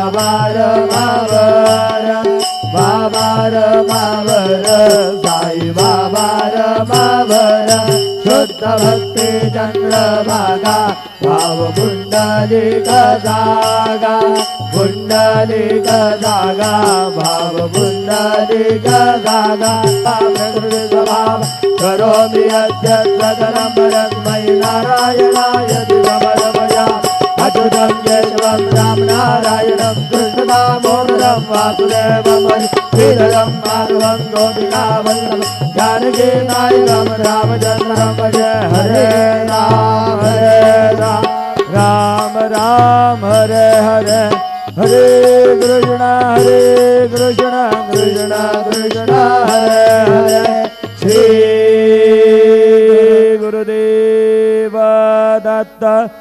बाबार मावर बाबार मावर साई बाबार मावर शुद्ध भक्ती चंद्रभागा भाव पुंडलिक जागा पुंडलिक जागा भाव पुंडलिक जागा प्रकृति स्वभाव करोमि अद्य सदनं परस्मै नारायणाय दिवमरमया अच्युतं केशवं राम नारायणं कृष्णदामोदरं वासुदेवं श्रीधरं माधवं गोपिकावल्लभं जानकीनायकं रामचन्द्रं भजे हरे राम राम राम हरे हरे हरे कृष्ण कृष्ण कृष्ण हरे हरे श्री गुरुदेव दत्त।